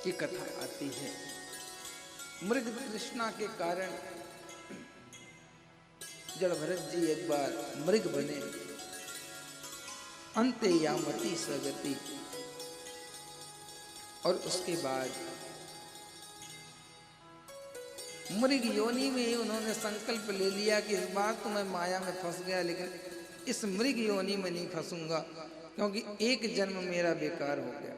की कथा आती है। मृग तृष्णा के कारण जड़ भरत जी एक बार मृग बने, अंते यामति सगति, और उसके बाद मृग योनि में ही उन्होंने संकल्प ले लिया कि इस बार तो मैं माया में फंस गया, लेकिन इस मृग योनि में नहीं फंसूंगा, क्योंकि एक जन्म मेरा बेकार हो गया।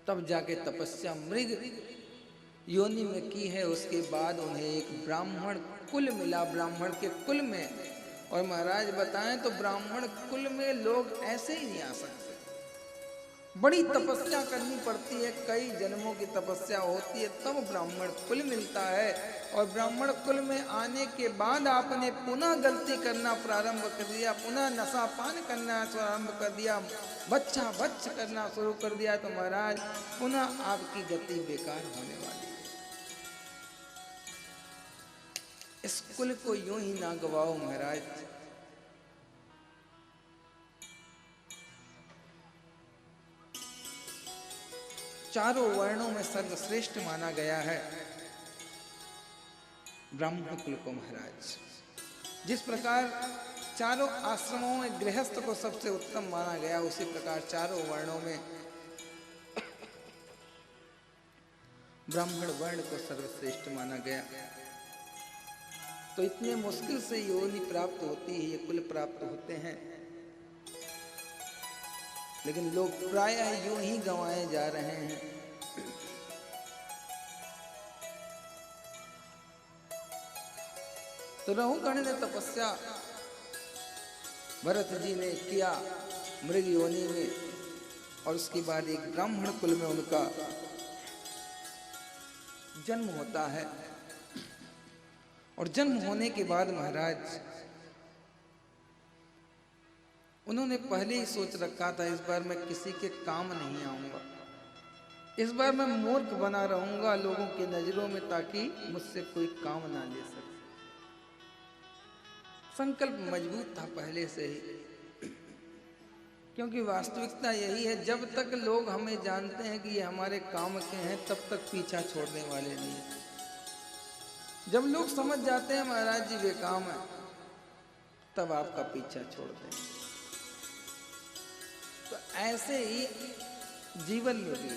तब जाके तपस्या मृग योनि में की है। उसके बाद उन्हें एक ब्राह्मण कुल मिला, ब्राह्मण के कुल में। और महाराज बताएं तो ब्राह्मण कुल में लोग ऐसे ही नहीं आ सकते, बड़ी तपस्या करनी पड़ती है, कई जन्मों की तपस्या होती है, तब ब्राह्मण कुल मिलता है। और ब्राह्मण कुल में आने के बाद आपने पुनः गलती करना प्रारंभ कर दिया, पुनः नशा पान करना प्रारंभ कर दिया, बच्चा बच्च करना शुरू कर दिया, तो महाराज पुनः आपकी गति बेकार होने वाली है। इस कुल को यूं ही ना गवाओ महाराज। चारों वर्णों में सर्वश्रेष्ठ माना गया है ब्राह्मण कुल को महाराज। जिस प्रकार चारों आश्रमों में गृहस्थ को सबसे उत्तम माना गया, उसी प्रकार चारों वर्णों में ब्राह्मण वर्ण को सर्वश्रेष्ठ माना गया। तो इतने मुश्किल से योनि प्राप्त होती है, ये कुल प्राप्त होते हैं, लेकिन लोग प्रायः यूं ही गंवाए जा रहे हैं। तो रहुगण ने तपस्या भरत जी ने किया मृग योनि में, और उसके बाद एक ब्राह्मण कुल में उनका जन्म होता है। और जन्म होने के बाद महाराज उन्होंने पहले ही सोच रखा था, इस बार मैं किसी के काम नहीं आऊंगा, इस बार मैं मूर्ख बना रहूंगा लोगों की नजरों में, ताकि मुझसे कोई काम ना ले सके। संकल्प मजबूत था पहले से ही, क्योंकि वास्तविकता यही है, जब तक लोग हमें जानते हैं कि ये हमारे काम के हैं, तब तक पीछा छोड़ने वाले नहीं। जब लोग समझ जाते हैं महाराज जी बेकाम है, तब आपका पीछा छोड़ देंगे। तो ऐसे ही जीवन में भी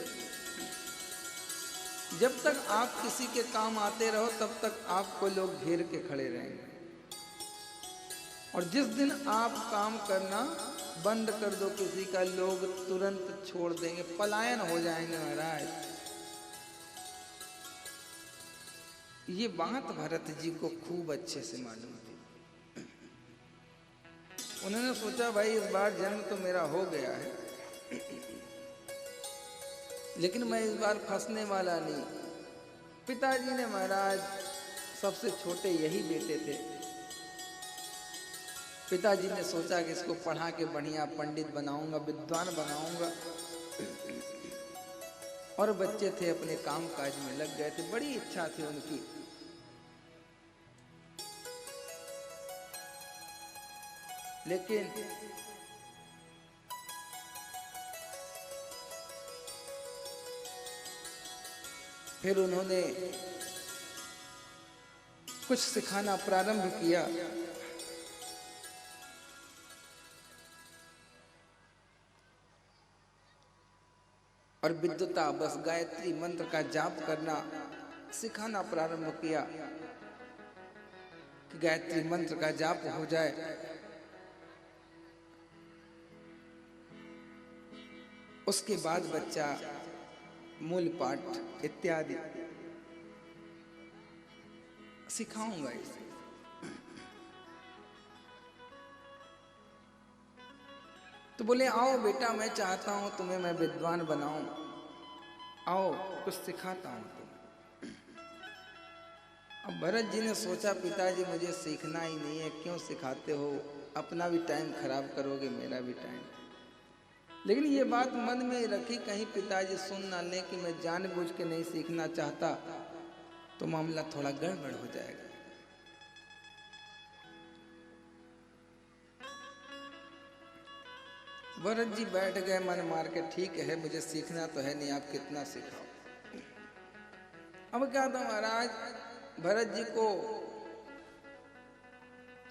जब तक आप किसी के काम आते रहो, तब तक आपको लोग घेर के खड़े रहेंगे। और जिस दिन आप काम करना बंद कर दो किसी का, लोग तुरंत छोड़ देंगे, पलायन हो जाएंगे महाराज। ये बात भरत जी को खूब अच्छे से मालूम थी। उन्होंने सोचा भाई इस बार जन्म तो मेरा हो गया है, लेकिन मैं इस बार फंसने वाला नहीं। पिताजी ने महाराज, सबसे छोटे यही बेटे थे, पिताजी ने सोचा कि इसको पढ़ा के बढ़िया पंडित बनाऊंगा, विद्वान बनाऊंगा। और बच्चे थे अपने काम काज में लग गए थे, बड़ी इच्छा थी उनकी। लेकिन फिर उन्होंने कुछ सिखाना प्रारंभ किया। और विद्युता बस गायत्री मंत्र का जाप करना सिखाना प्रारंभ किया कि गायत्री मंत्र का जाप हो जाए। उसके बाद बच्चा मूल पाठ इत्यादि सिखाऊंगा इसे। तो बोले आओ बेटा, मैं चाहता हूं तुम्हें मैं विद्वान बनाऊं, आओ कुछ सिखाता हूं तुम। अब भरत जी ने सोचा पिताजी मुझे सीखना ही नहीं है, क्यों सिखाते हो, अपना भी टाइम खराब करोगे, मेरा भी टाइम। लेकिन ये बात मन में रखी, कहीं पिताजी सुन ना लें कि मैं जानबूझ के नहीं सीखना चाहता, तो मामला थोड़ा गड़बड़ हो जाएगा। भरत जी बैठ गए मन मार के, ठीक है मुझे सीखना तो है नहीं, आप कितना सिखाओ। अब क्या था महाराज, भरत जी को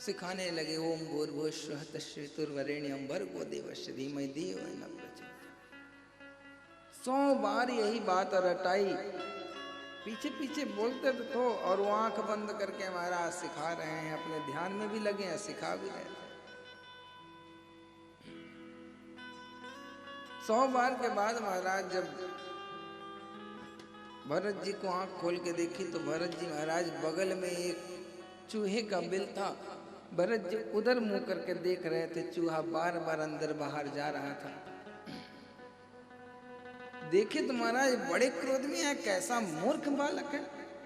सिखाने लगे, ओम भूर्भुवस्सुः तत्सवितुर्वरेण्यं भर्गो देवस्य धीमहि धियो यो नः प्रचोदयात्। 100 बार यही बात रटाई, पीछे पीछे बोलते तो, और वो आंख बंद करके महाराज सिखा रहे हैं, अपने ध्यान में भी लगे हैं, सिखा भी रहे हैं। 100 बार के बाद महाराज जब भरत जी को आंख खोल के देखी तो भरत जी महाराज बगल में एक चूहे का बिल था, भरत जी उधर मुंह करके देख रहे थे, चूहा बार बार अंदर बाहर जा रहा था। देखे तो महाराज बड़े क्रोध में है, कैसा मूर्ख बालक है,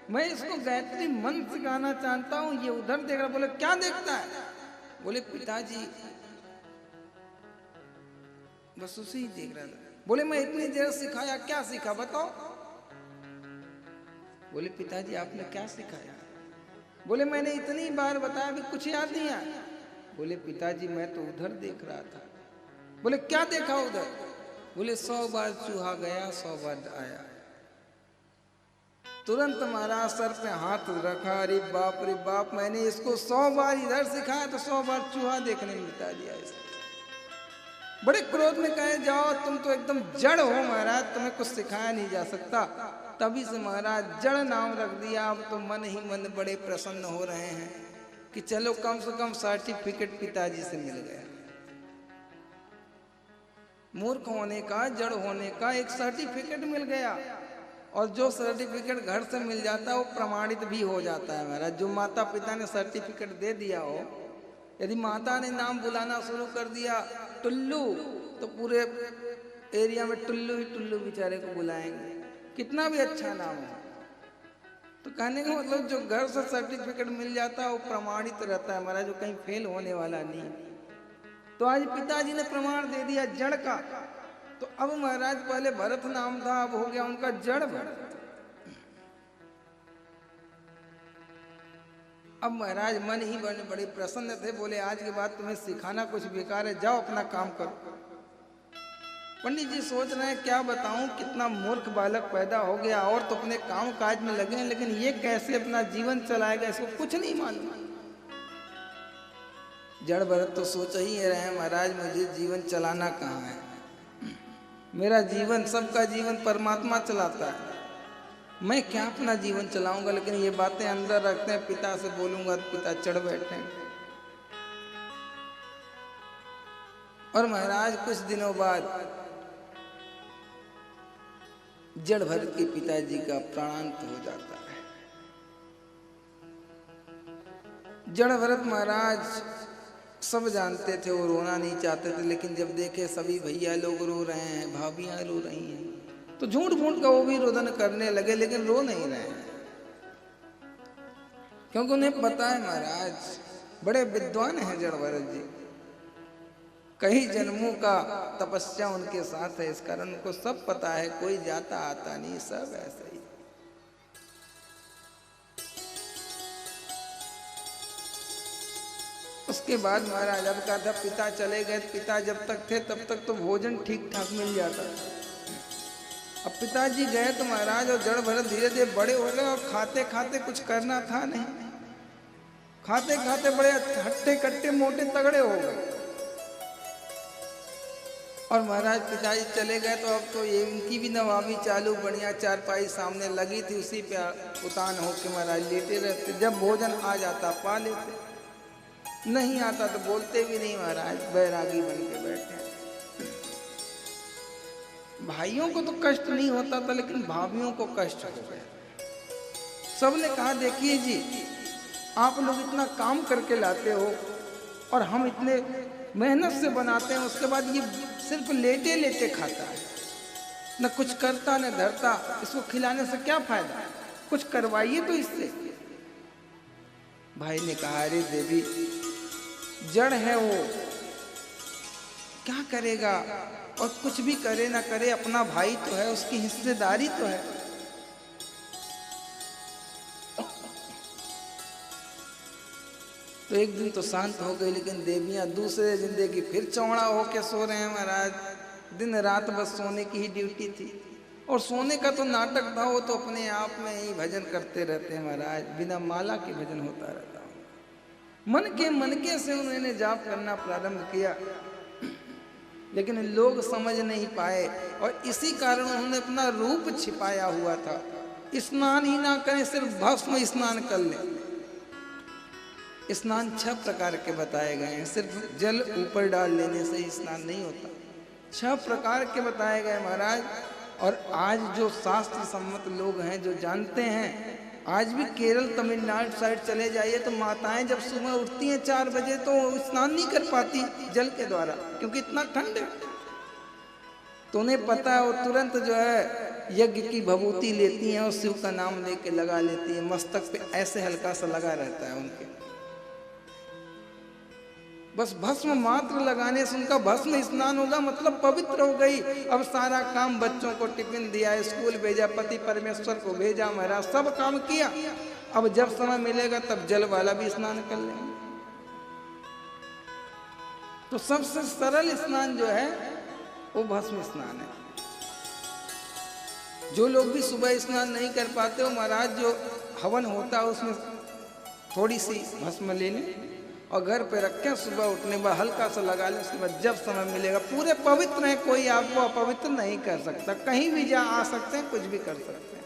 मैं इसको गायत्री मंत्र सिखाना चाहता हूँ, ये उधर देख रहा। बोले क्या देखता है? बोले पिताजी बस उसे ही देख रहा था। बोले मैं इतनी देर सिखाया, क्या सीखा बताओ? बोले पिताजी आपने क्या सिखाया? बोले मैंने इतनी बार बताया, अभी कुछ याद नहीं आया। बोले पिताजी मैं तो उधर देख रहा था। बोले क्या देखा उधर? बोले 100 बार चूहा गया, 100 बार आया। तुरंत महाराज सर पे हाथ रखा, अरे बाप मैंने इसको 100 बार इधर सिखाया तो 100 बार चूहा देखने में बिता दिया इसको। बड़े क्रोध में कहे जाओ तुम तो एकदम जड़ हो महाराज, तुम्हें कुछ सिखाया नहीं जा सकता। तभी से महाराज जड़ नाम रख दिया। अब तो मन ही मन बड़े प्रसन्न हो रहे हैं कि चलो कम से कम सर्टिफिकेट पिताजी से मिल गया। मूर्ख होने का, जड़ होने का एक सर्टिफिकेट मिल गया, और जो सर्टिफिकेट घर से मिल जाता है वो प्रमाणित भी हो जाता है महाराज। जो माता पिता ने सर्टिफिकेट दे दिया हो, यदि माता ने नाम बुलाना शुरू कर दिया टुल्लू, तो पूरे एरिया में टुल्लू ही टुल्लू बेचारे को बुलाएंगे, कितना भी अच्छा नाम है। तो कहने का मतलब जो घर से सर्टिफिकेट मिल जाता है वो प्रमाणित रहता है महाराज, जो कहीं फेल होने वाला नहीं। तो आज पिताजी ने प्रमाण दे दिया जड़ का। तो अब महाराज पहले भरत नाम था, अब हो गया उनका जड़ भरत। अब महाराज मन ही बड़े प्रसन्न थे, बोले आज के बाद तुम्हें सिखाना कुछ बेकार है, जाओ अपना काम करो। पंडित जी सोच रहे हैं क्या बताऊं, कितना मूर्ख बालक पैदा हो गया, और तो अपने काम काज में लगे हैं, लेकिन ये कैसे अपना जीवन चलाएगा, इसको कुछ नहीं मालूम। जड़ भरत तो सोच ही रहे महाराज मुझे जीवन चलाना कहाँ है, मेरा जीवन, सबका जीवन परमात्मा चलाता है, मैं क्या अपना जीवन चलाऊंगा। लेकिन ये बातें अंदर रखते हैं, पिता से बोलूंगा तो पिता चढ़ बैठे हैं। और महाराज कुछ दिनों बाद जड़ भरत के पिताजी का प्राणांत हो जाता है। जड़ भरत महाराज सब जानते थे, वो रोना नहीं चाहते थे, लेकिन जब देखे सभी भैया लोग रो रहे हैं, भाभियां रो रही हैं, तो झूठ मूठ का वो भी रोदन करने लगे, लेकिन रो नहीं रहे हैं, क्योंकि उन्हें पता है महाराज बड़े विद्वान हैं जड़ भरत जी, कई जन्मों का तपस्या उनके साथ है, इस कारण उनको सब पता है, कोई जाता आता नहीं, सब ऐसा ही। उसके बाद महाराज अब कहा था पिता चले गए, पिता जब तक थे तब तक तो भोजन ठीक ठाक मिल जाता था। अब पिताजी गए तो महाराज और जड़ भरत धीरे धीरे बड़े हो गए, और खाते खाते कुछ करना था नहीं, खाते खाते बड़े हट्टे कट्टे मोटे तगड़े हो गए। और महाराज पिताजी चले गए तो अब तो ये इनकी भी नवाबी चालू, बढ़िया चारपाई सामने लगी थी, उसी पे उतान होके महाराज लेटे रहते। जब भोजन आ जाता पा लेते, नहीं आता तो बोलते भी नहीं महाराज, बैरागी बन के बैठे। भाइयों को तो कष्ट नहीं होता था, लेकिन भाभियों को कष्ट हो गया। सबने कहा देखिए जी, आप लोग इतना काम करके लाते हो और हम इतने मेहनत से बनाते हैं, उसके बाद ये सिर्फ लेटे लेटे खाता है, न कुछ करता न धरता, इसको खिलाने से क्या फायदा, कुछ करवाइए तो इससे। भाई ने कहा अरे देवी, जड़ है वो, क्या करेगा, और कुछ भी करे ना करे अपना भाई तो है, उसकी हिस्सेदारी तो है। तो एक दिन तो शांत हो गई, लेकिन देवियां दूसरे दिन देखी फिर चौड़ा होके सो रहे हैं महाराज। दिन रात बस सोने की ही ड्यूटी थी, और सोने का तो नाटक था, वो तो अपने आप में ही भजन करते रहते हैं महाराज, बिना माला के भजन होता रहता है। मन के से उन्होंने जाप करना प्रारंभ किया, लेकिन लोग समझ नहीं पाए, और इसी कारण उन्होंने अपना रूप छिपाया हुआ था। स्नान ही ना करें, सिर्फ भस्म स्नान कर लें। स्नान 6 प्रकार के बताए गए हैं, सिर्फ जल ऊपर डाल लेने से स्नान नहीं होता, 6 प्रकार के बताए गए महाराज। और आज जो शास्त्र सम्मत लोग हैं, जो जानते हैं, आज भी केरल तमिलनाडु साइड चले जाइए तो माताएं जब सुबह उठती हैं 4 बजे तो स्नान नहीं कर पाती जल के द्वारा, क्योंकि इतना ठंड है। तो उन्हें पता है, वो तुरंत जो है यज्ञ की भभूति लेती हैं और शिव का नाम लेके लगा लेती हैं, मस्तक पे ऐसे हल्का सा लगा रहता है उनके। बस भस्म मात्र लगाने से उनका भस्म स्नान होगा, मतलब पवित्र हो गई। अब सारा काम, बच्चों को टिफिन दिया, स्कूल भेजा, पति परमेश्वर को भेजा महाराज, सब काम किया। अब जब समय मिलेगा तब जल वाला भी स्नान कर लेंगे। तो सबसे सरल स्नान जो है वो भस्म स्नान है। जो लोग भी सुबह स्नान नहीं कर पाते हो महाराज, जो हवन होता है उसमें थोड़ी सी भस्म ले लें और घर पे रखें, सुबह उठने के बाद हल्का सा लगा लें, उसके बाद जब समय मिलेगा पूरे पवित्र हैं, कोई आपको अपवित्र नहीं कर सकता, कहीं भी जा आ सकते हैं, कुछ भी कर सकते हैं।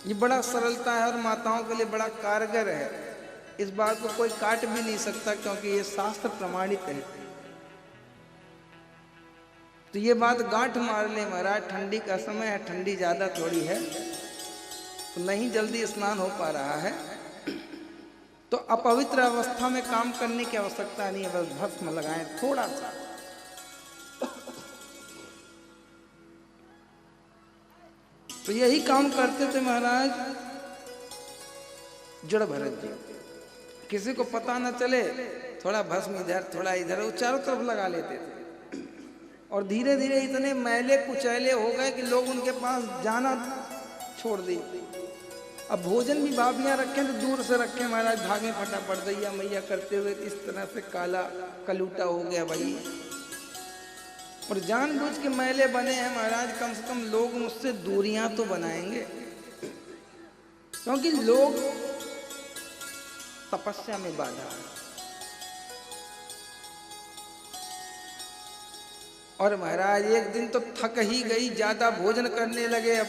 ये बड़ा सरलता है और माताओं के लिए बड़ा कारगर है, इस बात को कोई काट भी नहीं सकता, क्योंकि ये शास्त्र प्रमाणित है। तो ये बात गांठ मार ले महाराज, ठंडी का समय है, ठंडी ज्यादा थोड़ी है, तो नहीं जल्दी स्नान हो पा रहा है, तो अपवित्र अवस्था में काम करने की आवश्यकता नहीं है, बस भस्म लगाएं थोड़ा सा। तो यही काम करते थे महाराज जड़ भरत जी। किसी को पता न चले, थोड़ा भस्म इधर थोड़ा इधर, वो चारों तरफ लगा लेते थे। और धीरे धीरे इतने मैले कुचैले हो गए कि लोग उनके पास जाना छोड़ दिए। अब भोजन भी भाभियाँ रखें तो दूर से रखें महाराज, भागे फटाफट दैया मैया करते हुए, इस तरह से काला कलूटा हो गया भाई। और जानबूझ के मैले बने हैं महाराज, कम से कम लोग मुझसे दूरियां तो बनाएंगे, क्योंकि लोग तपस्या में बाधा है। और महाराज एक दिन तो थक ही गई, ज्यादा भोजन करने लगे। अब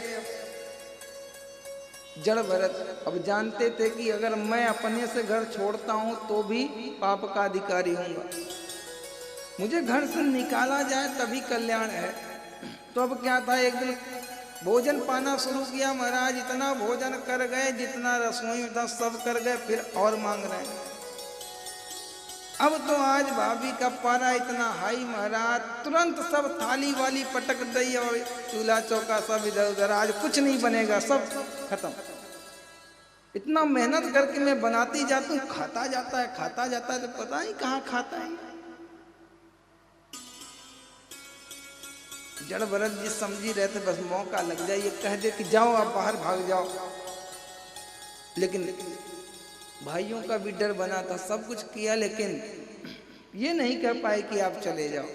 जड़ भरत अब जानते थे कि अगर मैं अपने से घर छोड़ता हूं तो भी पाप का अधिकारी होऊंगा, मुझे घर से निकाला जाए तभी कल्याण है। तो अब क्या था, एक दिन भोजन पाना शुरू किया महाराज, इतना भोजन कर गए, जितना रसोई में था सब कर गए, फिर और मांग रहे हैं। अब तो आज भाभी का पारा इतना हाई महाराज, तुरंत सब थाली वाली पटक दी और चूल्हा चौका सब इधर उधर, आज कुछ नहीं बनेगा, सब खत्म। इतना मेहनत करके मैं बनाती जाती हूँ, खाता जाता है, तो पता नहीं कहाँ खाता है। जड़ भरत जी समझी रहे थे बस मौका लग जाए, ये कह दे कि जाओ आप बाहर भाग जाओ। लेकिन भाइयों का भी डर बना था, सब कुछ किया, लेकिन ये नहीं कर पाए कि आप चले जाओ।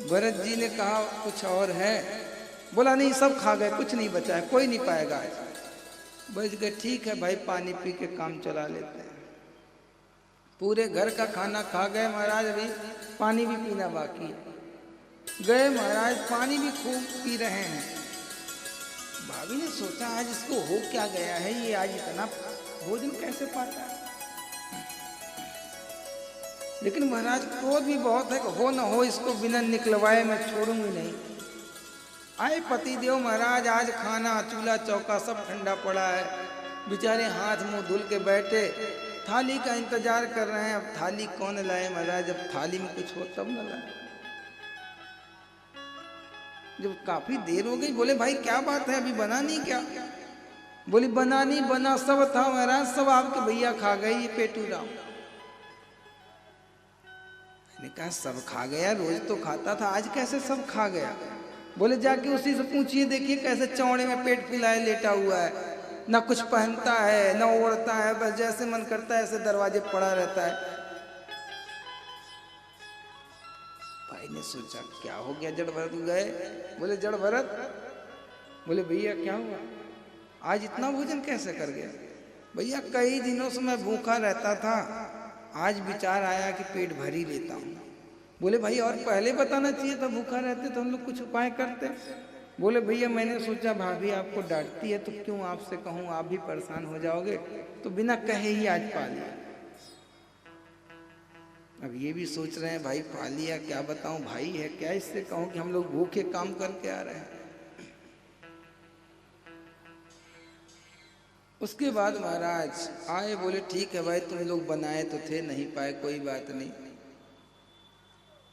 भरत जी ने कहा कुछ और है, बोला नहीं सब खा गए, कुछ नहीं बचा है, कोई नहीं पाएगा आज। बच गए, ठीक है भाई, पानी पी के काम चला लेते हैं। पूरे घर का खाना खा गए महाराज, अभी पानी भी पीना बाकी है। गए महाराज, पानी भी खूब पी रहे हैं। भाभी ने सोचा आज इसको हो क्या गया है, ये आज इतना भोजन कैसे पाता है। लेकिन महाराज क्रोध भी बहुत है कि हो ना हो, इसको बिना निकलवाए मैं छोड़ूंगी नहीं। आए पति देव महाराज, आज खाना चूल्हा चौका सब ठंडा पड़ा है, बेचारे हाथ मुंह धुल के बैठे, थाली का इंतजार कर रहे हैं। अब थाली कौन लाए महाराज, जब थाली में कुछ हो तब न लाए। जब काफी देर हो गई, बोले भाई क्या बात है, अभी बना नहीं क्या? बोली बना नहीं, बना सब था महाराज, सब आपके भैया खा गए, ये पेटू राम। मैंने कहा सब खा गया, रोज तो खाता था, आज कैसे सब खा गया? बोले जाके उसी से पूछिए, देखिए कैसे चौड़े में पेट फुलाए लेटा हुआ है। ना कुछ पहनता है ना ओढ़ता है, बस जैसे मन करता है ऐसे दरवाजे पड़ा रहता है। भाई ने सोचा क्या हो गया, जड़ भरत गए। बोले जड़ भरत, बोले भैया क्या हुआ, आज इतना भोजन कैसे कर गया? भैया कई दिनों से मैं भूखा रहता था, आज विचार आया कि पेट भर ही लेता हूँ। बोले भाई और पहले बताना चाहिए था, भूखा रहते तो हम लोग कुछ उपाय करते। बोले भैया मैंने सोचा भाभी आपको डांटती है तो क्यों आपसे कहूँ, आप भी परेशान हो जाओगे, तो बिना कहे ही आज पा लिया। अब ये भी सोच रहे हैं भाई पा लिया, क्या बताऊं, भाई है क्या इससे कहूँ कि हम लोग भूखे काम करके आ रहे हैं। उसके बाद महाराज आए, बोले ठीक है भाई तुम लोग बनाए तो थे, नहीं पाए कोई बात नहीं।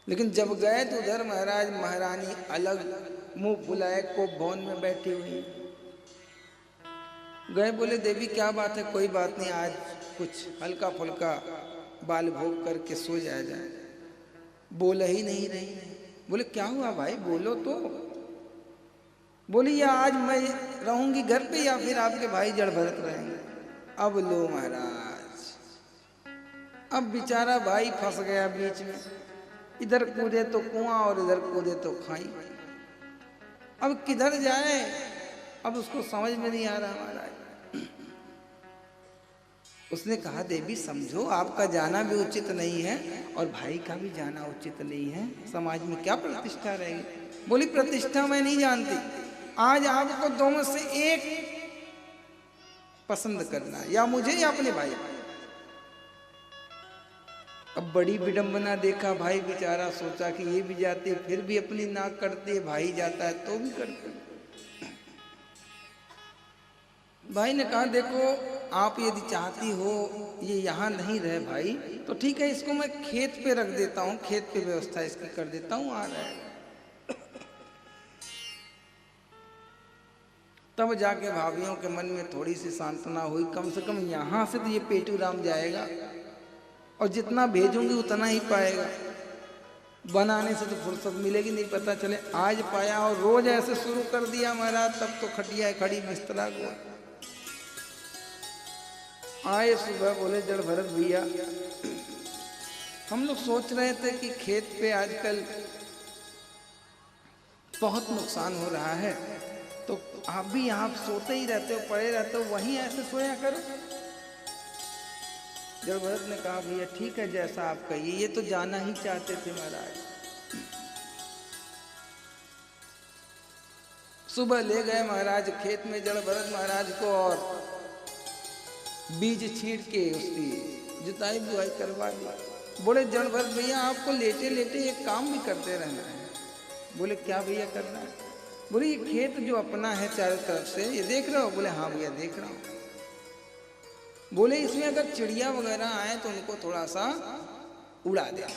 लेकिन जब गए तो उधर महाराज महारानी अलग मुंह फुलाए को भवन में बैठी हुई गए। बोले देवी क्या बात है? कोई बात नहीं, आज कुछ हल्का फुल्का बाल भोग करके सो जाए। बोल ही नहीं रही। बोले क्या हुआ भाई, बोलो तो। बोली या आज मैं रहूंगी घर पे या फिर आपके भाई जड़ भरत रहेंगे। अब लो महाराज, अब बेचारा भाई फंस गया बीच में, इधर कूदे तो कुआं और इधर कूदे तो खाई। अब किधर जाए, अब उसको समझ में नहीं आ रहा महाराज। उसने कहा देवी समझो आपका जाना भी उचित नहीं है और भाई का भी जाना उचित नहीं है, समाज में क्या प्रतिष्ठा रहेगी। बोली प्रतिष्ठा मैं नहीं जानती, आज आपको दोनों से एक पसंद करना, या मुझे या अपने भाई। अब बड़ी विडंबना देखा भाई बेचारा, सोचा कि ये भी जाती फिर भी अपनी नाक करती है, भाई जाता है तो भी करते। भाई ने कहा देखो आप यदि चाहती हो ये यहाँ नहीं रहे भाई तो ठीक है, इसको मैं खेत पे रख देता हूँ, खेत पे व्यवस्था इसकी कर देता हूँ, आ रहा है। तब जाके भाभियों के मन में थोड़ी सी सांत्वना हुई, कम से कम यहाँ से तो ये पेटू राम जाएगा और जितना भेजूंगी उतना ही पाएगा, बनाने से तो फुर्सत मिलेगी नहीं, पता चले आज पाया और रोज ऐसे शुरू कर दिया महाराज, तब तो खटिया खड़ी बिस्तरा को। आए सुबह, बोले जड़ भरत भैया हम लोग सोच रहे थे कि खेत पे आजकल बहुत नुकसान हो रहा है, तो आप भी यहाँ सोते ही रहते हो, पड़े रहते हो, वहीं ऐसे सोया करो। जड़ भरत ने कहा भैया ठीक है जैसा आप कहिए, ये तो जाना ही चाहते थे महाराज। सुबह ले गए महाराज खेत में जड़ भरत महाराज को और बीज छींट के उसकी जुताई बुआई करवा दी। बोले जड़ भरत भैया आपको लेटे लेटे एक काम भी करते रहना है। बोले क्या भैया करना है? बोले ये खेत जो अपना है चारों तरफ से ये देख रहे हो? बोले हाँ भैया देख रहा हूँ। बोले इसमें अगर चिड़िया वगैरह आए तो उनको थोड़ा सा उड़ा दे।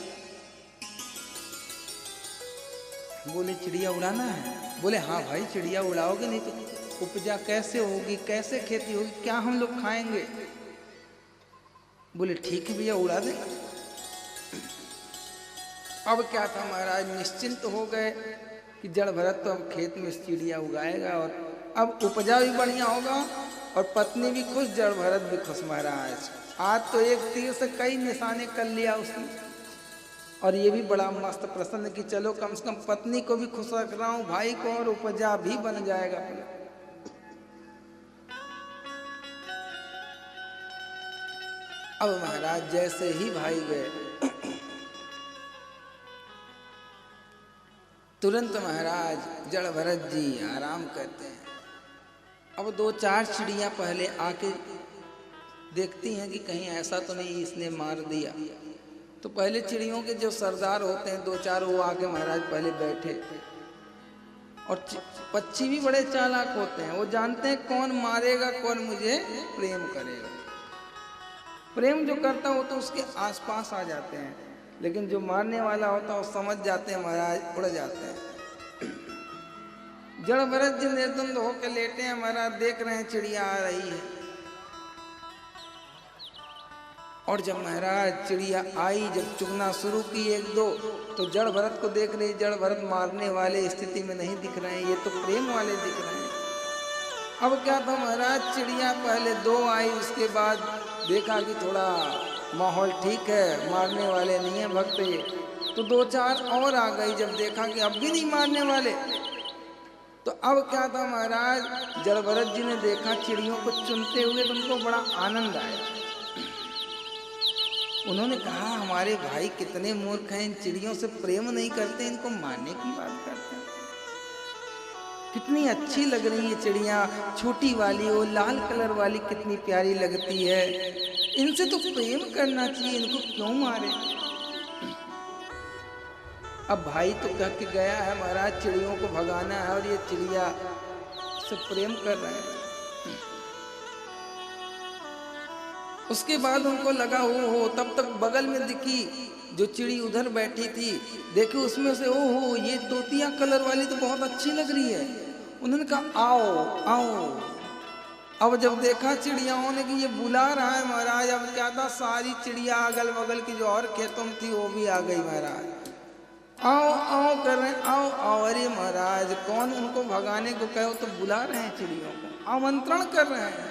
बोले चिड़िया उड़ाना है? बोले हाँ भाई चिड़िया उड़ाओगे नहीं तो उपजा कैसे होगी, कैसे खेती होगी, क्या हम लोग खाएंगे? बोले ठीक है भैया उड़ा दे। अब क्या था महाराज, निश्चिंत हो गए कि जड़ भरत तो अब खेत में चिड़िया उगाएगा और अब उपजा भी बढ़िया होगा और पत्नी भी खुश, जड़ भरत भी खुश महाराज। आज तो एक तीर से कई निशाने कर लिया उसने, और ये भी बड़ा मस्त प्रसन्न कि चलो कम से कम पत्नी को भी खुश रख रहा हूँ, भाई को, और उपजा भी बन जाएगा। अब महाराज जैसे ही भाई गए तुरंत महाराज जड़ भरत जी आराम करते हैं। अब दो चार चिड़िया पहले आके देखती हैं कि कहीं ऐसा तो नहीं इसने मार दिया, तो पहले चिड़ियों के जो सरदार होते हैं दो चार वो आके महाराज पहले बैठे। और पक्षी भी बड़े चालाक होते हैं, वो जानते हैं कौन मारेगा कौन मुझे प्रेम करेगा। प्रेम जो करता हो तो उसके आसपास आ जाते हैं, लेकिन जो मारने वाला होता है वो समझ जाते हैं महाराज, उड़ जाते हैं। जड़ भरत जी निर्द्वंद होकर लेटे हैं महाराज, देख रहे हैं चिड़िया आ रही है। और जब महाराज चिड़िया आई, जब चुगना शुरू की एक दो, तो जड़ भरत को देख रही, जड़ भरत मारने वाले स्थिति में नहीं दिख रहे हैं, ये तो प्रेम वाले दिख रहे हैं। अब क्या था महाराज, चिड़िया पहले 2 आई, उसके बाद देखा कि थोड़ा माहौल ठीक है, मारने वाले नहीं है भक्ते, तो 2-4 और आ गई। जब देखा कि अब भी नहीं मारने वाले, तो अब क्या था महाराज, जड़ भरत जी ने देखा चिड़ियों को चुनते हुए, तो उनको बड़ा आनंद आया। उन्होंने कहा हमारे भाई कितने मूर्ख हैं, इन चिड़ियों से प्रेम नहीं करते, इनको मारने की बात करते हैं। कितनी अच्छी लग रही है चिड़िया, छोटी वाली, वो लाल कलर वाली कितनी प्यारी लगती है, इनसे तो प्रेम करना चाहिए, इनको क्यों मारे। अब भाई तो कह के गया है महाराज चिड़ियों को भगाना है, और ये चिड़िया से प्रेम कर रहे हैं। उसके बाद उनको लगा हो, तब तक बगल में दिखी जो चिड़ी उधर बैठी थी, देखे उसमें से ओहो ये तोतिया कलर वाली तो बहुत अच्छी लग रही है। उन्होंने कहा आओ आओ। अब जब देखा चिड़ियाओं ने कि ये बुला रहा है महाराज, अब क्या था, सारी चिड़िया अगल बगल की जो और खेतों में थी वो भी आ गई महाराज, आओ आओ कर रहे हैं, आओ आओ। अरे महाराज कौन उनको भगाने को कहो तो बुला रहे हैं चिड़ियों को, आमंत्रण कर रहे हैं।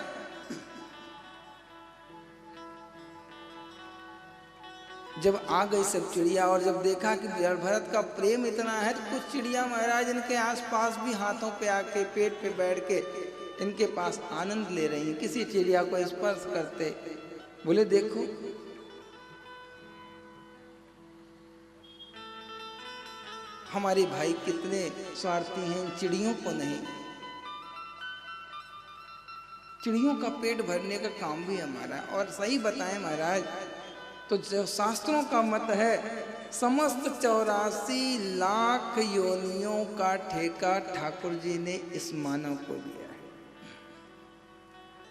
जब आ गई सब चिड़िया, और जब देखा कि भरत का प्रेम इतना है, तो कुछ चिड़िया महाराज इनके आसपास भी हाथों पे आके, पेट पे बैठ के इनके पास आनंद ले रही हैं, किसी चिड़िया को स्पर्श करते। बोले देखो हमारे भाई कितने स्वार्थी हैं, इन चिड़ियों को नहीं। चिड़ियों का पेट भरने का काम भी हमारा। और सही बताएं महाराज, तो जो शास्त्रों का मत है, समस्त 84 लाख योनियों का ठेका ठाकुर जी ने इस मानव को दिया है।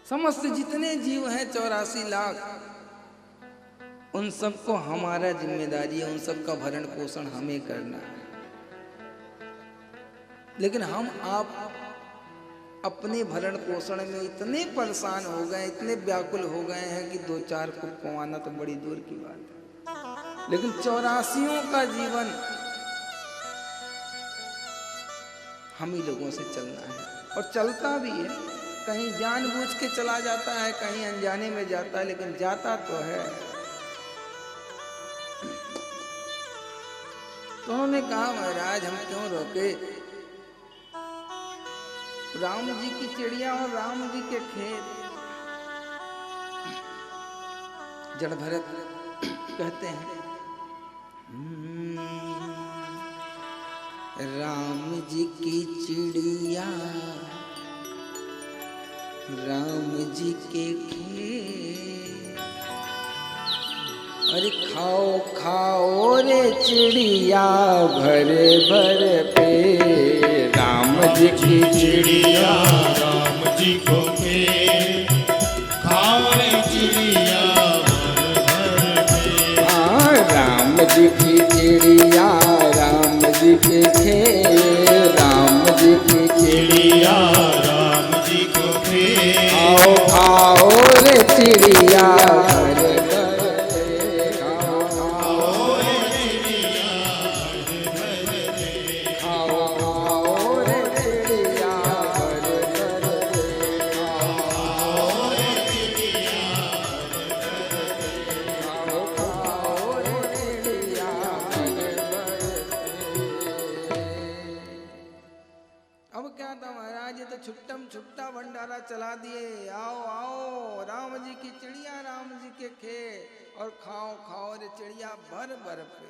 समस्त जितने जीव हैं 84 लाख, उन सबको हमारा जिम्मेदारी है, उन सबका भरण पोषण हमें करना है। लेकिन हम आप अपने भरण पोषण में इतने परेशान हो गए, इतने व्याकुल हो गए हैं कि 2-4 को कमाना तो बड़ी दूर की बात है। लेकिन 84 का जीवन हम ही लोगों से चलना है, और चलता भी है। कहीं जानबूझ के चला जाता है, कहीं अनजाने में जाता है, लेकिन जाता तो है। तो उन्होंने कहा महाराज हम क्यों रोके, राम जी की चिड़िया और राम जी के खेत। जड़ भरत कहते हैं राम जी की चिड़िया राम जी के खेत, अरे खाओ खाओ रे चिड़िया भरे भरे पे, राम जी की चिड़िया राम जी को खेत, खाओ रे चिड़िया भर भर पेट। हाँ राम जी की चिड़िया राम जी के खेत, राम जी की चिड़िया राम जी को खेत, खाओ खाओ रे चिड़िया छुट्टा भंडारा चला दिए, आओ आओ राम जी की चिड़िया राम जी के खेत, और खाओ खाओ रे चिड़िया भर भर पे।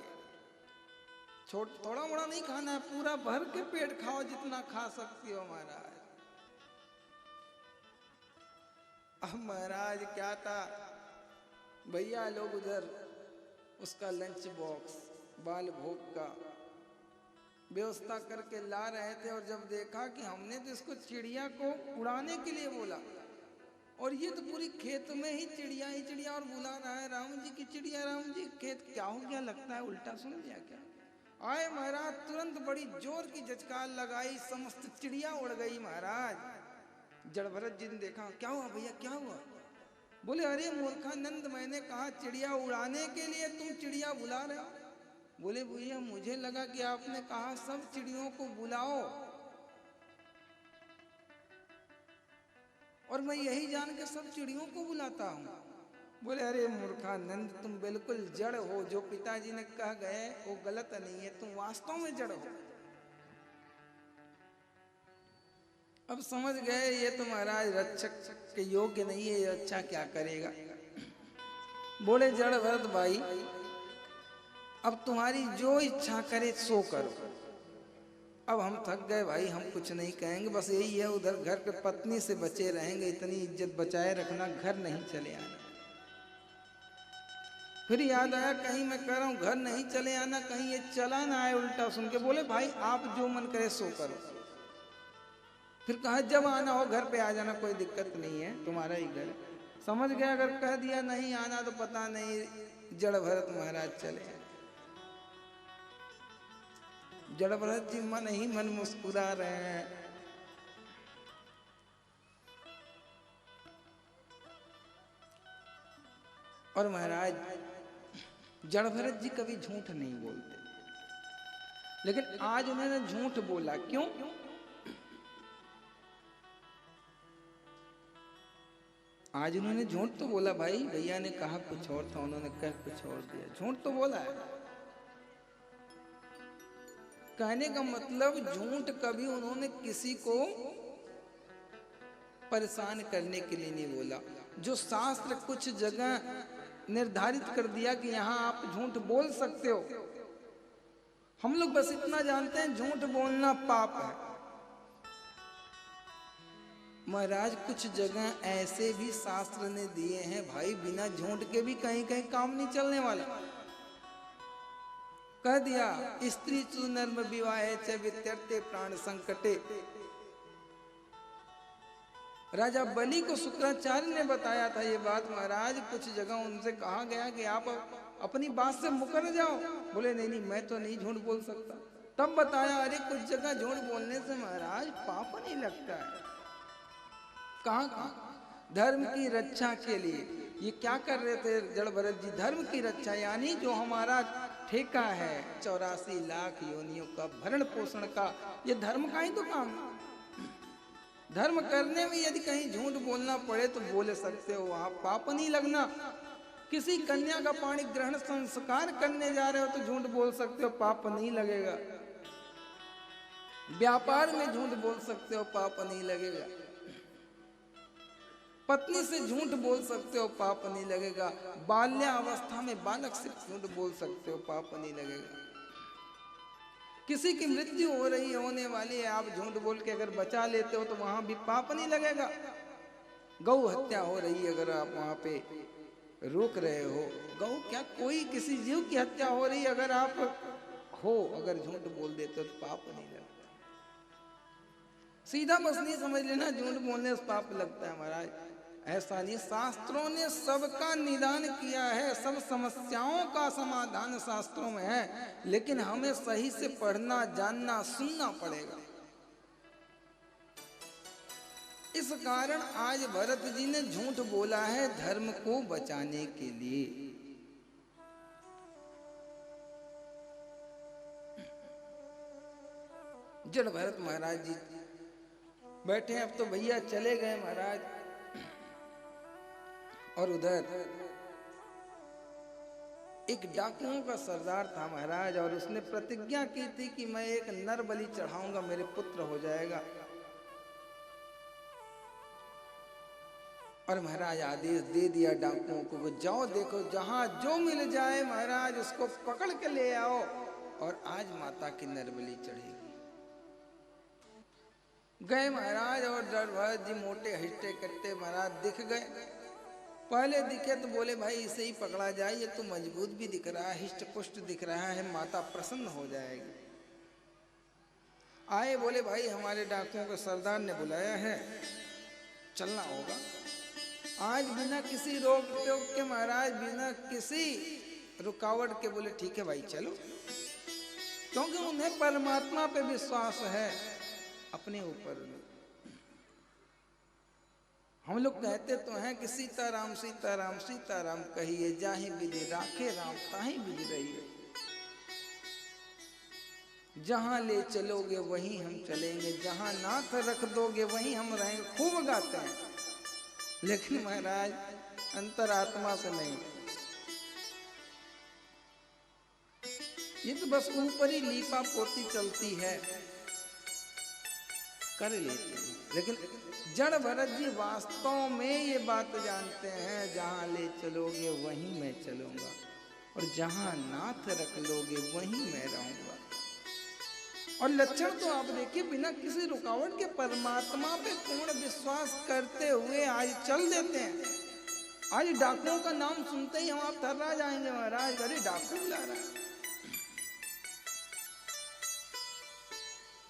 थोड़ा मोड़ा नहीं खाना है, पूरा भर के पेट खाओ, जितना खा सकती हो महाराज। अब महाराज क्या था, भैया लोग उधर उसका लंच बॉक्स बाल भोग का व्यवस्था करके ला रहे थे, और जब देखा कि हमने तो इसको चिड़िया को उड़ाने के लिए बोला, और ये तो पूरी खेत में ही चिड़िया ही चिड़िया, और बुला रहा है राम जी की चिड़िया राम जी खेत। क्या हो गया, लगता है उल्टा सुन लिया क्या। आए महाराज तुरंत बड़ी जोर की झटकार लगाई, समस्त चिड़िया उड़ गई महाराज। जड़ भरत जी ने देखा, क्या हुआ भैया क्या हुआ। बोले अरे मूर्खानंद, मैंने कहा चिड़िया उड़ाने के लिए, तुम चिड़िया बुला रहे हो। बोले भैया मुझे लगा कि आपने कहा सब चिड़ियों को बुलाओ, और मैं यही जान के सब चिड़ियों को बुलाता हूँ। बोले अरे मूर्खानंद, तुम बिल्कुल जड़ हो, जो पिताजी ने कह गए वो गलत नहीं है, तुम वास्तव में जड़ हो। अब समझ गए ये तो महाराज रक्षक के योग्य नहीं है, ये अच्छा क्या करेगा। बोले जड़ भरत भाई, अब तुम्हारी जो इच्छा करे सो करो। अब हम थक गए भाई, हम कुछ नहीं कहेंगे, बस यही है उधर घर पे पत्नी से बचे रहेंगे, इतनी इज्जत बचाए रखना, घर नहीं चले आना। फिर याद आया कहीं मैं कह रहा हूं घर नहीं चले आना, कहीं ये चला ना आए उल्टा सुन के। बोले भाई आप जो मन करे सो करो। फिर कहा जब आना हो घर पे आ जाना, कोई दिक्कत नहीं है, तुम्हारा ही घर। समझ गया अगर कह दिया नहीं आना तो पता नहीं जड़ भरत महाराज चले आए। जड़ भरत जी मन ही मन मुस्कुरा रहे हैं। और महाराज जड़ भरत जी कभी झूठ नहीं बोलते, लेकिन आज उन्होंने झूठ बोला। क्यों? आज उन्होंने झूठ तो बोला भाई, भैया ने कहा कुछ और था, उन्होंने कह कुछ और दिया, झूठ तो बोला है। कहने का मतलब झूठ कभी उन्होंने किसी को परेशान करने के लिए नहीं बोला। जो शास्त्र कुछ जगह निर्धारित कर दिया कि यहां आप झूठ बोल सकते हो, हम लोग बस इतना जानते हैं झूठ बोलना पाप है। महाराज कुछ जगह ऐसे भी शास्त्र ने दिए हैं भाई, बिना झूठ के भी कहीं कहीं काम नहीं चलने वाला। कह दिया स्त्री चुनर्म विवाहे च वित्यर्थे प्राण संकटे। राजा बलि को शुक्राचार्य ने बताया था ये बात। महाराज कुछ जगह उनसे कहा गया कि आप अपनी बात से मुकर जाओ। बोले नहीं नहीं मैं तो नहीं झूठ बोल सकता। तब बताया अरे कुछ जगह झूठ बोलने से महाराज पाप नहीं लगता है। कहाँ कहाँ? धर्म की रक्षा के लिए ये क्या कर रहे थे जड़ भरत जी? धर्म की रक्षा, यानी जो हमारा ठेका है 84 लाख योनियों का भरण पोषण का, ये धर्म का ही तो काम है। धर्म करने में यदि कहीं झूठ बोलना पड़े तो बोल सकते हो, वहां पाप नहीं लगना। किसी कन्या का पाणी ग्रहण संस्कार करने जा रहे हो तो झूठ बोल सकते हो, पाप नहीं लगेगा। व्यापार में झूठ बोल सकते हो, पाप नहीं लगेगा। पत्नी से झूठ बोल सकते हो, पाप नहीं लगेगा। बाल्यावस्था में बालक से झूठ बोल सकते हो, पाप नहीं लगेगा। किसी की मृत्यु हो रही है, होने वाली है, आप झूठ बोल के अगर बचा लेते हो तो वहां भी पाप नहीं लगेगा। गौ हत्या हो रही है, अगर आप वहां पे रोक रहे हो, गौ क्या कोई किसी जीव की हत्या हो रही है, अगर आप अगर झूठ बोल देते हो तो पाप नहीं लगता। सीधा बस नहीं समझ लेना झूठ बोलने से पाप लगता है। महाराज ऐसा नहीं, शास्त्रों ने सबका निदान किया है, सब समस्याओं का समाधान शास्त्रों में है, लेकिन हमें सही से पढ़ना जानना सुनना पड़ेगा। इस कारण आज भरत जी ने झूठ बोला है धर्म को बचाने के लिए। जड़ भरत महाराज जी बैठे, अब तो भैया चले गए महाराज। और उधर एक डाकुओं का सरदार था महाराज, और उसने प्रतिज्ञा की थी कि मैं एक नर बलि चढ़ाऊंगा, मेरे पुत्र हो जाएगा। और महाराज आदेश दे दिया डाकुओं को, वो जाओ देखो जहां जो मिल जाए महाराज उसको पकड़ के ले आओ, और आज माता की नर बलि चढ़ेगी। गए महाराज, और जड़ भरत जी मोटे हिस्टे कट्टे महाराज दिख गए। पहले दिखे तो बोले भाई इसे ही पकड़ा जाए, ये तो मजबूत भी दिख रहा है, हिष्ट पुष्ट दिख रहा है, माता प्रसन्न हो जाएगी। आए, बोले भाई हमारे डाकुओं के सरदार ने बुलाया है, चलना होगा। आज बिना किसी रोक टोक के महाराज, बिना किसी रुकावट के बोले ठीक है भाई चलो, क्योंकि उन्हें परमात्मा पे विश्वास है, अपने ऊपर। हम लोग कहते तो हैं कि सीताराम सीताराम सीताराम कहिए, जाहि विधि राखे राम ताहि विधि रहिए। जहां ले चलोगे वहीं हम चलेंगे, जहां नाथ रख दोगे वहीं हम रहेंगे। खूब गाते हैं, लेकिन महाराज अंतरात्मा से नहीं। ये तो बस ऊपर ही लीपा पोती चलती है, कर लेते हैं। लेकिन जड़ भरत जी वास्तव में ये बात जानते हैं, जहां ले चलोगे वहीं मैं चलूंगा, और जहां नाथ रख लोगे वहीं मैं रहूंगा। और लक्षण तो आप देखिए, बिना किसी रुकावट के परमात्मा पे पूर्ण विश्वास करते हुए आज चल देते हैं। आज डाकुओं का नाम सुनते ही हम आप थर्रा जाएंगे महाराज, अरे डाकू ला रहा है।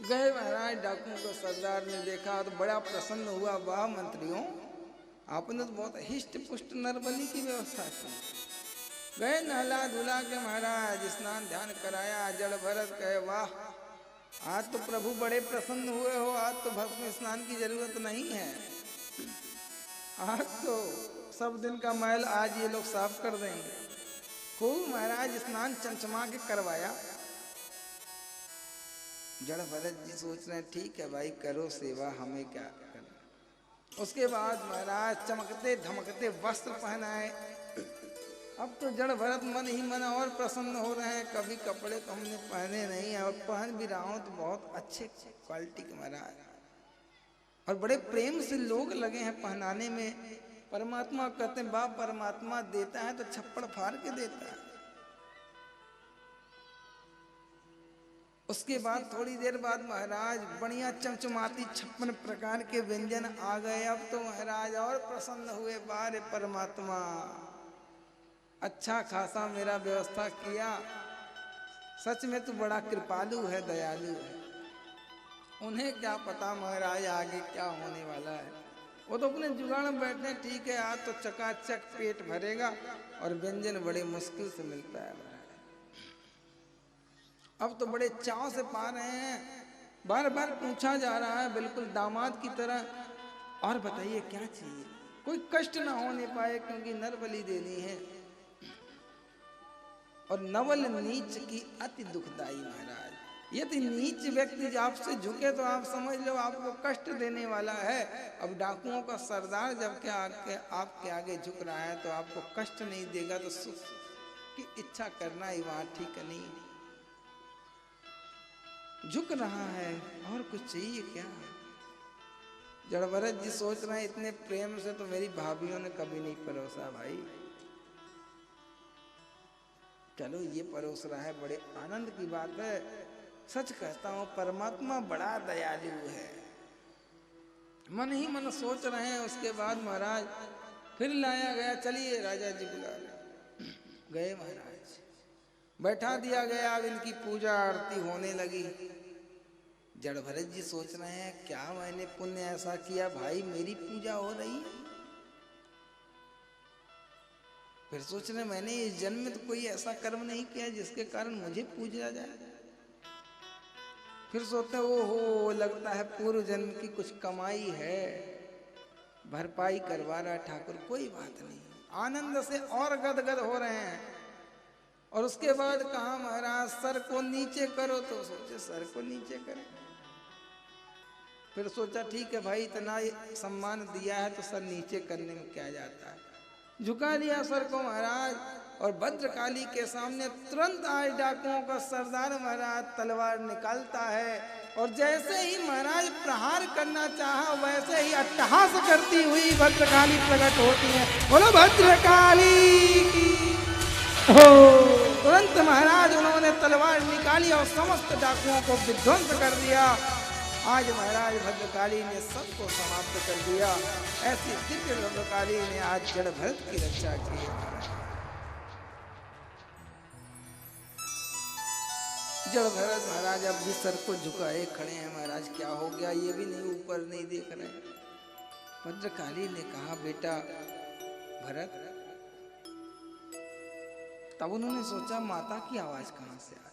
गए महाराज, डाकुओं को सरदार ने देखा तो बड़ा प्रसन्न हुआ। वाह मंत्रियों, आपने तो बहुत हिष्ट पुष्ट नरबली की व्यवस्था की। गए नहला धुला के महाराज स्नान ध्यान कराया। जड़ भरत कहे वाह, आज तो प्रभु बड़े प्रसन्न हुए हो, आज तो भस्म स्नान की जरूरत नहीं है, आज तो सब दिन का मैल आज ये लोग साफ कर देंगे। खूब महाराज स्नान चमचमा के करवाया। जड़ भरत जी सोच रहे हैं ठीक है भाई, करो सेवा, हमें क्या करना। उसके बाद महाराज चमकते धमकते वस्त्र पहनाए। अब तो जड़ भरत मन ही मन और प्रसन्न हो रहे हैं। कभी कपड़े तो हमने पहने नहीं है, और पहन भी रहा हूं तो बहुत अच्छे क्वालिटी के महाराज, और बड़े प्रेम से लोग लगे हैं पहनाने में। परमात्मा कहते हैं बाप परमात्मा देता है तो छप्पड़ फाड़ के देता है। उसके बाद थोड़ी देर बाद महाराज बढ़िया चमचमाती 56 प्रकार के व्यंजन आ गए। अब तो महाराज और प्रसन्न हुए, बारे परमात्मा अच्छा खासा मेरा व्यवस्था किया, सच में तू बड़ा कृपालु है, दयालु है। उन्हें क्या पता महाराज आगे क्या होने वाला है। वो तो अपने जुगाड़ में बैठे, ठीक है आज तो चकाचक पेट भरेगा, और व्यंजन बड़े मुश्किल से मिलता है। अब तो बड़े चाव से पा रहे हैं, बार बार पूछा जा रहा है बिल्कुल दामाद की तरह, और बताइए क्या चाहिए, कोई कष्ट ना होने पाए क्योंकि नरबली देनी है। और नवल नीच की अति दुखदाई महाराज, यदि नीच व्यक्ति आपसे झुके तो आप समझ लो आपको कष्ट देने वाला है। अब डाकुओं का सरदार जब के आपके आगे झुक रहा है तो आपको कष्ट नहीं देगा तो सुख की इच्छा करना ही वहां ठीक नहीं। झुक रहा है और कुछ चाहिए क्या। जड़ भरत जी सोच रहे हैं इतने प्रेम से तो मेरी भाभीियों ने कभी नहीं परोसा भाई, चलो ये परोस रहा है, बड़े आनंद की बात है। सच कहता हूं परमात्मा बड़ा दयालु है। मन ही मन सोच रहे हैं। उसके बाद महाराज फिर लाया गया, चलिए राजा जी बुला रहे। गए महाराज, बैठा दिया गया। अब इनकी पूजा आरती होने लगी। जड़ भरत जी सोच रहे हैं क्या मैंने पुण्य ऐसा किया भाई मेरी पूजा हो रही है। फिर सोच रहे मैंने इस जन्म में तो कोई ऐसा कर्म नहीं किया जिसके कारण मुझे पूजा जाए। फिर सोचते ओ हो लगता है पूर्व जन्म की कुछ कमाई है, भरपाई करवा रहा ठाकुर, कोई बात नहीं। आनंद से और गदगद हो रहे हैं। और उसके बाद कहा महाराज सर को नीचे करो, तो सोचे सर को नीचे करें। फिर सोचा ठीक है भाई इतना सम्मान दिया है तो सर नीचे करने में क्या जाता है। झुका लिया सर को महाराज। और भद्रकाली के सामने तुरंत आए डाकुओं का सरदार महाराज तलवार निकालता है। और जैसे ही महाराज प्रहार करना चाहा वैसे ही अट्टहास करती हुई भद्रकाली प्रकट होती है। बोलो भद्रकाली की हो। तुरंत महाराज उन्होंने तलवार निकाली और समस्त डाकुओं को विध्वंस कर दिया। आज महाराज भद्रकाली ने सबको समाप्त कर दिया। ऐसी दिव्य भद्रकाली ने आज जड़ भरत की रक्षा की है। जड़ भरत महाराज अब भी सर को झुकाए खड़े हैं। महाराज क्या हो गया, ये भी नहीं ऊपर नहीं देख रहे। भद्रकाली ने कहा बेटा भरत। तब उन्होंने सोचा माता की आवाज कहां से आ रही।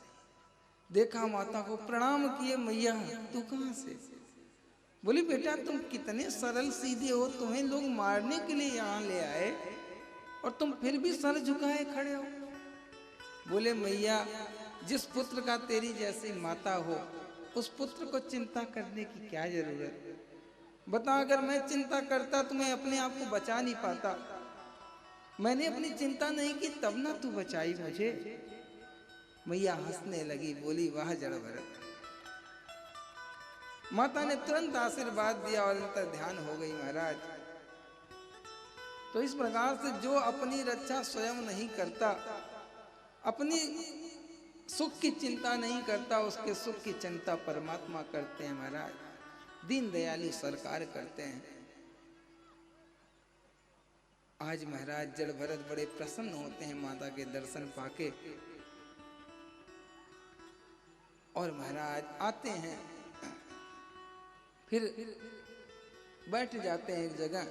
देखा माता को, प्रणाम किए मैया तू कहां से। बोली बेटा तुम कितने सरल सीधे हो, तुम्हें लोग मारने के लिए यहाँ ले आए और तुम फिर भी सर झुकाए खड़े हो। बोले मैया जिस पुत्र का तेरी जैसी माता हो उस पुत्र को चिंता करने की क्या जरूरत। बता, अगर मैं चिंता करता तो मैं अपने आप को बचा नहीं पाता। मैंने अपनी चिंता नहीं की तब ना तू बचाई मुझे। मैया हंसने लगी, बोली वाह जड़ भरत। माता ने तुरंत आशीर्वाद दिया और अंतर ध्यान हो गई महाराज। तो इस प्रकार से जो अपनी रक्षा स्वयं नहीं करता, अपनी सुख की चिंता नहीं करता, उसके सुख की चिंता परमात्मा करते हैं महाराज। दीन दयालु सरकार करते हैं। आज महाराज जड़ भरत बड़े प्रसन्न होते हैं माता के दर्शन पाके, और महाराज आते हैं, फिर बैठ जाते हैं एक जगह।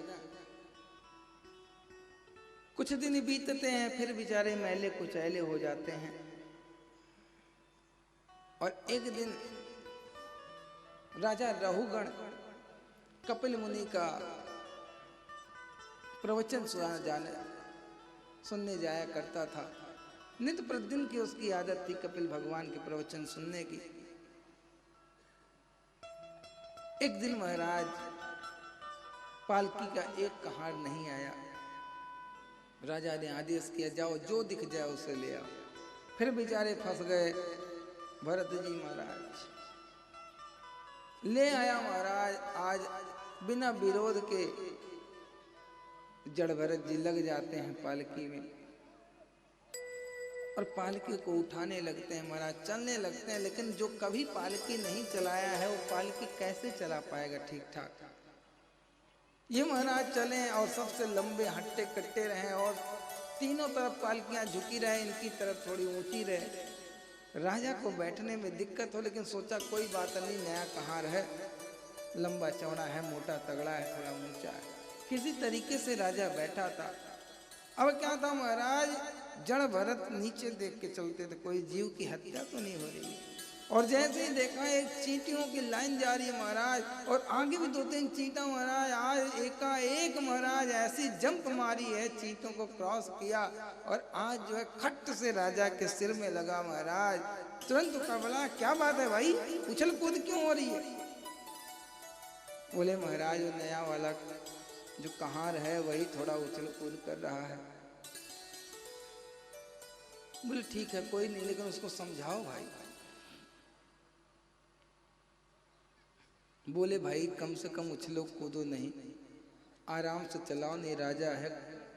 कुछ दिन बीतते हैं, फिर बेचारे मैले कुचैले हो जाते हैं। और एक दिन राजा रहुगण कपिल मुनि का प्रवचन सुनने जाया करता था। नित्य प्रतिदिन की उसकी आदत थी कपिल भगवान के प्रवचन सुनने की। एक दिन महाराज पालकी का एक कहार नहीं आया। राजा ने आदेश किया, जाओ जो दिख जाए उसे ले आओ। फिर बेचारे फंस गए। भरत जी महाराज ले आया। महाराज आज बिना विरोध के जड़ भरत जी लग जाते हैं पालकी में, और पालकी को उठाने लगते हैं महाराज, चलने लगते हैं। लेकिन जो कभी पालकी नहीं चलाया है वो पालकी कैसे चला पाएगा ठीक ठाक। ये महाराज चले और सबसे लंबे हट्टे कट्टे रहे, और तीनों तरफ पालकियां झुकी रहे, इनकी तरफ थोड़ी ऊंची रहे। राजा को बैठने में दिक्कत हो, लेकिन सोचा कोई बात नहीं, नया कहार है, लंबा चौड़ा है, मोटा तगड़ा है, थोड़ा ऊंचा है। किसी तरीके से राजा बैठा था। अब क्या था महाराज, जड़ भरत नीचे देख के चलते थे, कोई जीव की हत्या तो नहीं हो रही। और जैसे ही देखा एक चींटियों की लाइन जा रही है महाराज, और आगे भी 2-3 चींटा महाराज। आज एकाएक महाराज ऐसी जंप मारी है, चींटों को क्रॉस किया, और आज जो है खट से राजा के सिर में लगा महाराज। तुरंत उसका बोला, क्या बात है भाई, उछल कूद क्यों हो रही है? बोले महाराज वो नया वाला जो कहार है वही थोड़ा उछल कूद कर रहा है। बोले ठीक है कोई नहीं, लेकिन उसको समझाओ भाई। बोले भाई कम से कम उछलो कूदो नहीं, आराम से चलाओ, नहीं राजा है,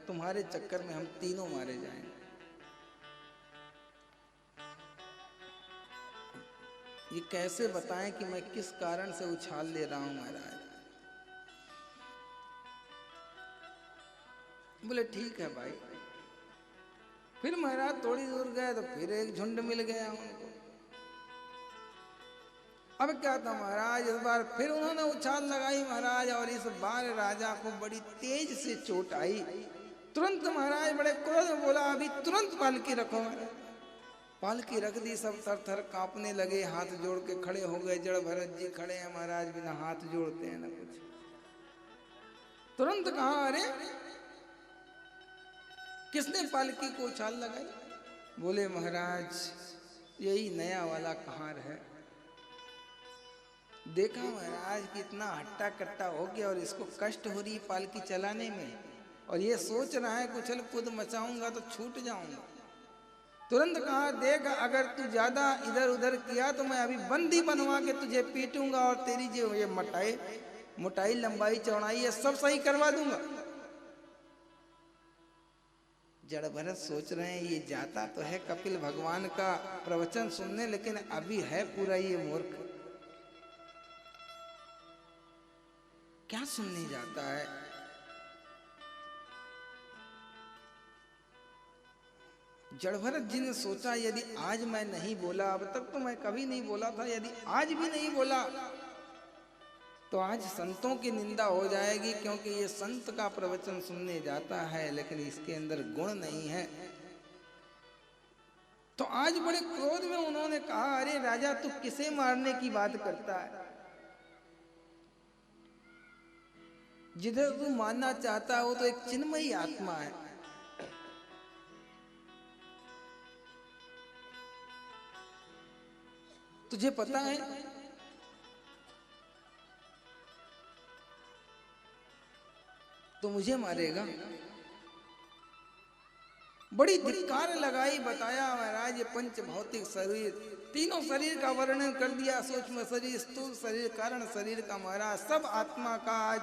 तुम्हारे चक्कर में हम तीनों मारे जाएंगे। ये कैसे बताएं कि मैं किस कारण से उछाल ले रहा हूं महाराज। बोले ठीक है भाई। फिर महाराज थोड़ी दूर गए तो फिर एक झुंड मिल गया उनको। अब क्या था महाराज, इस बार फिर उन्होंने उछाल लगाई महाराज, और इस बार राजा को बड़ी तेज से चोट आई। तुरंत महाराज बड़े क्रोध में बोला, अभी तुरंत पालकी रखो। पालकी रख दी, सब थर थर कांपने लगे, हाथ जोड़ के खड़े हो गए। जड़ भरत जी खड़े हैं महाराज, बिना हाथ जोड़ते हैं ना कुछ। तुरंत कहा, अरे किसने पालकी को उछाल लगाई? बोले महाराज यही नया वाला कहार है। देखा महाराज कितना हट्टा कट्टा हो गया, और इसको कष्ट हो रही पालकी चलाने में, और ये सोच रहा है कि उछल कूद मचाऊंगा तो छूट जाऊंगा। तुरंत कहा, देख अगर तू ज्यादा इधर उधर किया तो मैं अभी बंदी बनवा के तुझे पीटूंगा, और तेरी जो ये मोटाई लंबाई चौड़ाई है सब सही करवा दूंगा। जड़ भरत सोच रहे हैं ये जाता तो है कपिल भगवान का प्रवचन सुनने, लेकिन अभी है पूरा ये मूर्ख, क्या सुनने जाता है। जड़ भरत जी ने सोचा, यदि आज मैं नहीं बोला, अब तक तो मैं कभी नहीं बोला था, यदि आज भी नहीं बोला तो आज संतों की निंदा हो जाएगी, क्योंकि ये संत का प्रवचन सुनने जाता है लेकिन इसके अंदर गुण नहीं है। तो आज बड़े क्रोध में उन्होंने कहा, अरे राजा तू किसे मारने की बात करता है? जिधर तू मानना चाहता है वो तो एक चिन्मयी आत्मा है। तुझे पता है तो मुझे मारेगा। बड़ी धिक्कार लगाई, बताया महाराज ये पंच भौतिक शरीर, तीनों शरीर का वर्णन कर दिया, सूक्ष्म शरीर, स्थूल शरीर, कारण शरीर का महाराज, सब आत्मा का आज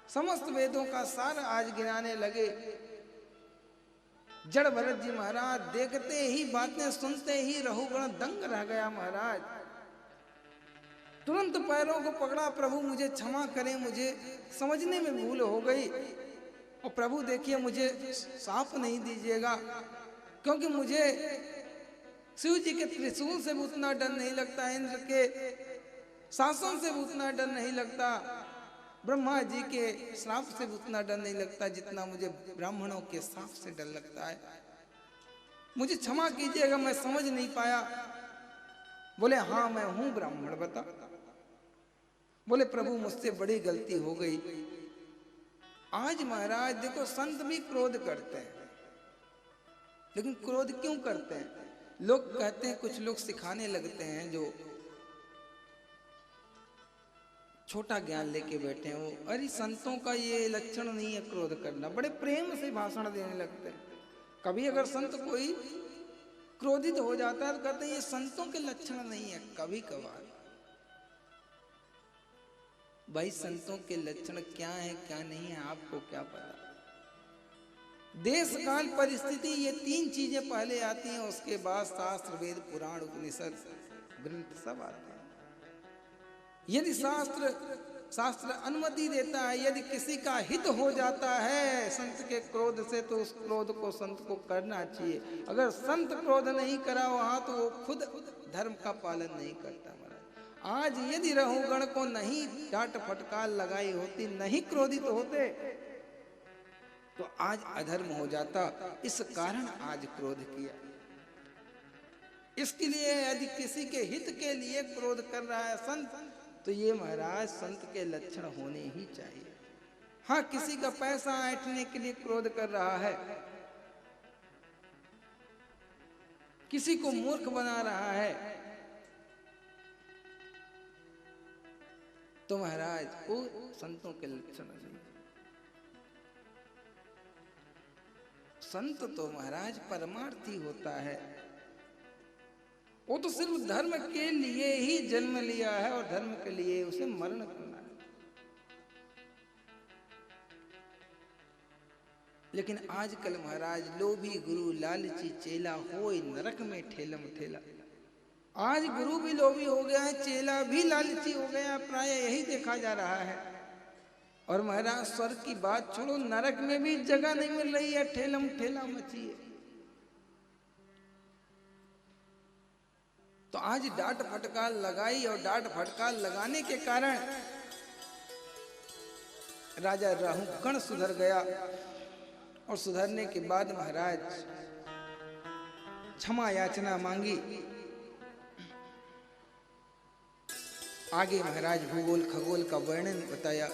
समस्त वेदों का सार आज गिनाने लगे। जड़ भरत जी महाराज देखते ही, बातें सुनते ही रहुगण दंग रह गया महाराज। तुरंत पैरों को पकड़ा, प्रभु मुझे क्षमा करें, मुझे समझने में भूल हो गई, और प्रभु देखिए मुझे साफ नहीं दीजिएगा, क्योंकि मुझे शिव जी के त्रिशूल से भी उतना डर नहीं लगता, इंद्र के शासन से भी उतना डर नहीं लगता, ब्रह्मा जी के श्राप से भी उतना डर नहीं लगता जितना मुझे ब्राह्मणों के श्राप से डर लगता है। मुझे क्षमा कीजिएगा, मैं समझ नहीं पाया। बोले हाँ मैं हूं ब्राह्मण, बता। बोले प्रभु मुझसे बड़ी गलती हो गई। आज महाराज देखो संत भी क्रोध करते हैं, लेकिन क्रोध क्यों करते हैं? लोग कहते हैं, कुछ लोग सिखाने लगते हैं जो छोटा ज्ञान लेके बैठे हैं, वो अरे संतों का ये लक्षण नहीं है क्रोध करना, बड़े प्रेम से भाषण देने लगते हैं। कभी अगर संत कोई क्रोधित हो जाता है तो कहते हैं ये संतों के लक्षण नहीं है। कभी कभार भाई संतों के लक्षण क्या है क्या नहीं है आपको क्या पता। देश काल परिस्थिति ये तीन चीजें पहले आती हैं, उसके बाद शास्त्र वेद पुराण उपनिषद ग्रंथ सब आते हैं। यदि शास्त्र अनुमति देता है, यदि किसी का हित हो जाता है संत के क्रोध से, तो उस क्रोध को संत को करना चाहिए। अगर संत क्रोध नहीं करा वहां तो वो खुद धर्म का पालन नहीं करता। आज यदि रहुगण को नहीं डांट फटकार लगाई होती, नहीं क्रोधित होते, तो आज अधर्म हो जाता। इस कारण आज क्रोध किया। इसके लिए यदि किसी के हित के लिए क्रोध कर रहा है संत, तो ये महाराज संत के लक्षण होने ही चाहिए। हाँ, किसी का पैसा ऐंठने के लिए क्रोध कर रहा है, किसी को मूर्ख बना रहा है, तो महाराज वो संतों के लक्षण नहीं। संत तो महाराज परमार्थी होता है, वो तो सिर्फ धर्म के लिए ही जन्म लिया है और धर्म के लिए उसे मरण करना है। लेकिन आजकल महाराज लोभी गुरु लालची चेला होय नरक में ठेलम ठेला। आज गुरु भी लोभी हो गया है, चेला भी लालची हो गया, प्राय यही देखा जा रहा है। और महाराज स्वर्ग की बात छोड़ो, नरक में भी जगह नहीं मिल रही है, ठेलम ठेला मची है। तो आज डांट फटकार लगाई, और डांट फटकार लगाने के कारण राजा राहुगण सुधर गया। और सुधरने के बाद महाराज क्षमा याचना मांगी। आगे महाराज भूगोल खगोल का वर्णन बताया।